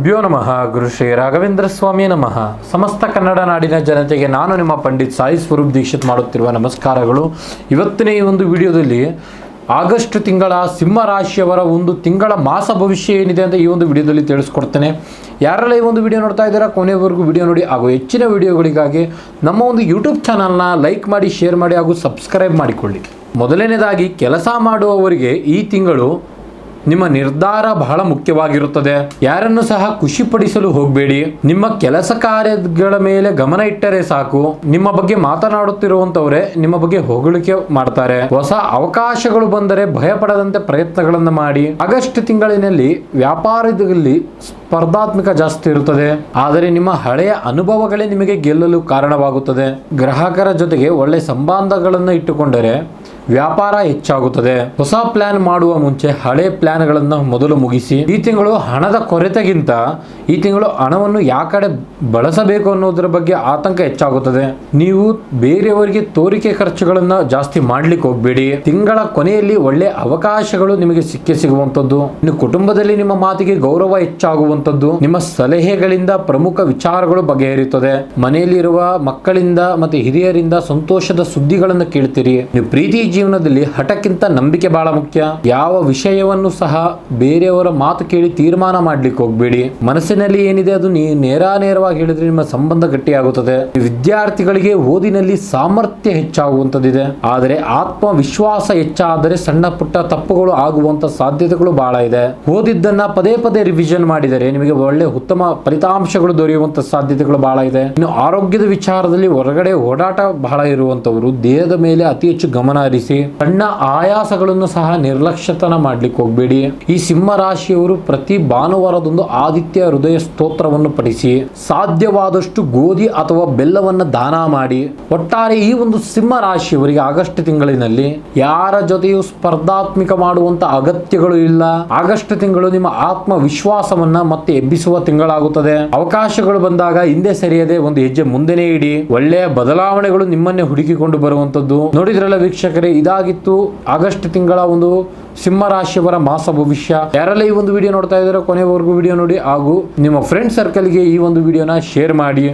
ಗುರುಭ್ಯೋ ನಮಃ. ಗುರು ಶ್ರೀ ರಾಘವೇಂದ್ರ ಸ್ವಾಮಿ ನಮಃ. ಸಮಸ್ತ ಕನ್ನಡ ನಾಡಿನ ಜನತೆಗೆ ನಾನು ನಿಮ್ಮ ಪಂಡಿತ್ ಸಾಯಿ ಸ್ವರೂಪ್ ದೀಕ್ಷಿತ್ ಮಾಡುತ್ತಿರುವ ನಮಸ್ಕಾರಗಳು. ಇವತ್ತಿನ ಈ ಒಂದು ವಿಡಿಯೋದಲ್ಲಿ ಆಗಸ್ಟ್ ತಿಂಗಳ ಸಿಂಹ ರಾಶಿಯವರ ಒಂದು ತಿಂಗಳ ಮಾಸ ಭವಿಷ್ಯ ಏನಿದೆ ಅಂತ ಈ ಒಂದು ವಿಡಿಯೋದಲ್ಲಿ ತಿಳಿಸ್ಕೊಡ್ತೇನೆ. ಯಾರೆಲ್ಲ ಈ ಒಂದು ವಿಡಿಯೋ ನೋಡ್ತಾ ಇದ್ದೀರಾ ಕೊನೆವರೆಗೂ ವಿಡಿಯೋ ನೋಡಿ. ಹಾಗೂ ಹೆಚ್ಚಿನ ವಿಡಿಯೋಗಳಿಗಾಗಿ ನಮ್ಮ ಒಂದು ಯೂಟ್ಯೂಬ್ ಚಾನಲ್ನ ಲೈಕ್ ಮಾಡಿ, ಶೇರ್ ಮಾಡಿ ಹಾಗೂ ಸಬ್ಸ್ಕ್ರೈಬ್ ಮಾಡಿಕೊಳ್ಳಿ. ಮೊದಲನೇದಾಗಿ ಕೆಲಸ ಮಾಡುವವರಿಗೆ ಈ ತಿಂಗಳು ನಿಮ್ಮ ನಿರ್ಧಾರ ಬಹಳ ಮುಖ್ಯವಾಗಿರುತ್ತದೆ. ಯಾರನ್ನು ಸಹ ಖುಷಿಪಡಿಸಲು ಹೋಗಬೇಡಿ. ನಿಮ್ಮ ಕೆಲಸ ಕಾರ್ಯಗಳ ಮೇಲೆ ಗಮನ ಇಟ್ಟರೆ ಸಾಕು. ನಿಮ್ಮ ಬಗ್ಗೆ ಮಾತನಾಡುತ್ತಿರುವಂತವರೇ ನಿಮ್ಮ ಬಗ್ಗೆ ಹೊಗಳಿಕೆ ಮಾಡ್ತಾರೆ. ಹೊಸ ಅವಕಾಶಗಳು ಬಂದರೆ ಭಯಪಡದಂತೆ ಪ್ರಯತ್ನಗಳನ್ನು ಮಾಡಿ. ಆಗಸ್ಟ್ ತಿಂಗಳಿನಲ್ಲಿ ವ್ಯಾಪಾರದಲ್ಲಿ ಸ್ಪರ್ಧಾತ್ಮಕ ಜಾಸ್ತಿ ಇರುತ್ತದೆ, ಆದರೆ ನಿಮ್ಮ ಹಳೆಯ ಅನುಭವಗಳೇ ನಿಮಗೆ ಗೆಲ್ಲಲು ಕಾರಣವಾಗುತ್ತದೆ. ಗ್ರಾಹಕರ ಜೊತೆಗೆ ಒಳ್ಳೆ ಸಂಬಂಧಗಳನ್ನು ಇಟ್ಟುಕೊಂಡರೆ ವ್ಯಾಪಾರ ಹೆಚ್ಚಾಗುತ್ತದೆ. ಹೊಸ ಪ್ಲಾನ್ ಮಾಡುವ ಮುಂಚೆ ಹಳೆ ಪ್ಲಾನ್ಗಳನ್ನು ಮೊದಲು ಮುಗಿಸಿ. ಈ ತಿಂಗಳು ಹಣದ ಕೊರತೆಗಿಂತ ಈ ತಿಂಗಳು ಹಣವನ್ನು ಯಾವ ಕಡೆ ಬಳಸಬೇಕು ಅನ್ನೋದರ ಬಗ್ಗೆ ಆತಂಕ ಹೆಚ್ಚಾಗುತ್ತದೆ. ನೀವು ಬೇರೆಯವರಿಗೆ ತೋರಿಕೆ ಖರ್ಚುಗಳನ್ನು ಜಾಸ್ತಿ ಮಾಡ್ಲಿಕ್ಕೆ ಹೋಗಬೇಡಿ. ತಿಂಗಳ ಕೊನೆಯಲ್ಲಿ ಒಳ್ಳೆ ಅವಕಾಶಗಳು ನಿಮಗೆ ಸಿಗುವಂತದ್ದು. ಇನ್ನು ಕುಟುಂಬದಲ್ಲಿ ನಿಮ್ಮ ಮಾತಿಗೆ ಗೌರವ ಹೆಚ್ಚಾಗುವಂತದ್ದು. ನಿಮ್ಮ ಸಲಹೆಗಳಿಂದ ಪ್ರಮುಖ ವಿಚಾರಗಳು ಬಗೆಹರಿಯುತ್ತದೆ. ಮನೆಯಲ್ಲಿರುವ ಮಕ್ಕಳಿಂದ ಮತ್ತೆ ಹಿರಿಯರಿಂದ ಸಂತೋಷದ ಸುದ್ದಿಗಳನ್ನು ಕೇಳ್ತೀರಿ. ನೀವು ಪ್ರೀತಿ ಜೀವನದಲ್ಲಿ ಹಠಕ್ಕಿಂತ ನಂಬಿಕೆ ಬಹಳ ಮುಖ್ಯ. ಯಾವ ವಿಷಯವನ್ನು ಸಹ ಬೇರೆಯವರ ಮಾತು ಕೇಳಿ ತೀರ್ಮಾನ ಮಾಡ್ಲಿಕ್ಕೆ ಹೋಗಬೇಡಿ. ಮನಸ್ಸಿನಲ್ಲಿ ಏನಿದೆ ಅದು ನೇರವಾಗಿ ಹೇಳಿದ್ರೆ ನಿಮ್ಮ ಸಂಬಂಧ ಗಟ್ಟಿಯಾಗುತ್ತದೆ. ವಿದ್ಯಾರ್ಥಿಗಳಿಗೆ ಓದಿನಲ್ಲಿ ಸಾಮರ್ಥ್ಯ ಹೆಚ್ಚಾಗುವಂತದ್ದಿದೆ, ಆದರೆ ಆತ್ಮವಿಶ್ವಾಸ ಹೆಚ್ಚಾದರೆ ಸಣ್ಣ ಪುಟ್ಟ ತಪ್ಪುಗಳು ಆಗುವಂತ ಸಾಧ್ಯತೆಗಳು ಬಹಳ ಇದೆ. ಓದಿದ್ದನ್ನ ಪದೇ ಪದೇ ರಿವಿಷನ್ ಮಾಡಿದರೆ ನಿಮಗೆ ಒಳ್ಳೆ ಉತ್ತಮ ಫಲಿತಾಂಶಗಳು ದೊರೆಯುವಂತ ಸಾಧ್ಯತೆಗಳು ಬಹಳ ಇದೆ. ಇನ್ನು ಆರೋಗ್ಯದ ವಿಚಾರದಲ್ಲಿ ಹೊರಗಡೆ ಓಡಾಟ ಬಹಳ ಇರುವಂತವರು ದೇಹದ ಮೇಲೆ ಅತಿ ಹೆಚ್ಚು ಗಮನ ಹರಿಸಿ. ಸಣ್ಣ ಆಯಾಸಗಳನ್ನು ಸಹ ನಿರ್ಲಕ್ಷ್ಯತನ ಮಾಡ್ಲಿಕ್ಕೆ ಹೋಗಬೇಡಿ. ಈ ಸಿಂಹ ರಾಶಿಯವರು ಪ್ರತಿ ಭಾನುವಾರದೊಂದು ಆದಿತ್ಯ ಹೃದಯ ಸ್ತೋತ್ರವನ್ನು ಪಠಿಸಿ. ಸಾಧ್ಯವಾದಷ್ಟು ಗೋಧಿ ಅಥವಾ ಬೆಲ್ಲವನ್ನು ದಾನ ಮಾಡಿ. ಒಟ್ಟಾರೆ ಈ ಒಂದು ಸಿಂಹ ರಾಶಿಯವರಿಗೆ ಆಗಸ್ಟ್ ತಿಂಗಳಿನಲ್ಲಿ ಯಾರ ಜೊತೆಯೂ ಸ್ಪರ್ಧಾತ್ಮಕ ಮಾಡುವಂತ ಅಗತ್ಯಗಳು ಇಲ್ಲ. ಆಗಸ್ಟ್ ತಿಂಗಳು ನಿಮ್ಮ ಆತ್ಮವಿಶ್ವಾಸವನ್ನ ಮತ್ತೆ ಎಬ್ಬಿಸುವ ತಿಂಗಳಾಗುತ್ತದೆ. ಅವಕಾಶಗಳು ಬಂದಾಗ ಹಿಂದೆ ಸರಿಯದೆ ಒಂದು ಹೆಜ್ಜೆ ಮುಂದೆನೇ ಇಡಿ. ಒಳ್ಳೆಯ ಬದಲಾವಣೆಗಳು ನಿಮ್ಮನ್ನೇ ಹುಡುಕಿಕೊಂಡು ಬರುವಂತದ್ದು. ನೋಡಿದ್ರಲ್ಲ ವೀಕ್ಷಕರೇ, ಇದಾಗಿತ್ತು ಆಗಸ್ಟ್ ತಿಂಗಳ ಒಂದು ಸಿಂಹ ರಾಶಿಯವರ ಮಾಸ ಭವಿಷ್ಯ. ಯಾರೆಲ್ಲ ಈ ಒಂದು ವಿಡಿಯೋ ನೋಡ್ತಾ ಇದ್ದಾರೆ ಕೊನೆವರೆಗೂ ವಿಡಿಯೋ ನೋಡಿ ಹಾಗೂ ನಿಮ್ಮ ಫ್ರೆಂಡ್ ಸರ್ಕಲ್ಗೆ ಈ ಒಂದು ವಿಡಿಯೋನ ಶೇರ್ ಮಾಡಿ.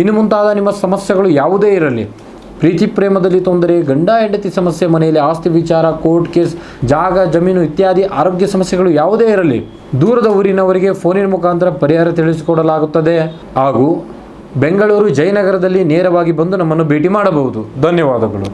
ಇನ್ನು ಮುಂತಾದ ನಿಮ್ಮ ಸಮಸ್ಯೆಗಳು ಯಾವುದೇ ಇರಲಿ, ಪ್ರೀತಿ ಪ್ರೇಮದಲ್ಲಿ ತೊಂದರೆ, ಗಂಡ ಹೆಂಡತಿ ಸಮಸ್ಯೆ, ಮನೆಯಲ್ಲಿ ಆಸ್ತಿ ವಿಚಾರ, ಕೋರ್ಟ್ ಕೇಸ್, ಜಾಗ ಜಮೀನು ಇತ್ಯಾದಿ ಆರೋಗ್ಯ ಸಮಸ್ಯೆಗಳು ಯಾವುದೇ ಇರಲಿ, ದೂರದ ಊರಿನವರಿಗೆ ಫೋನಿನ ಮುಖಾಂತರ ಪರಿಹಾರ ತಿಳಿಸಿಕೊಡಲಾಗುತ್ತದೆ. ಹಾಗೂ ಬೆಂಗಳೂರು ಜಯನಗರದಲ್ಲಿ ನೇರವಾಗಿ ಬಂದು ನಮ್ಮನ್ನು ಭೇಟಿ ಮಾಡಬಹುದು. ಧನ್ಯವಾದಗಳು.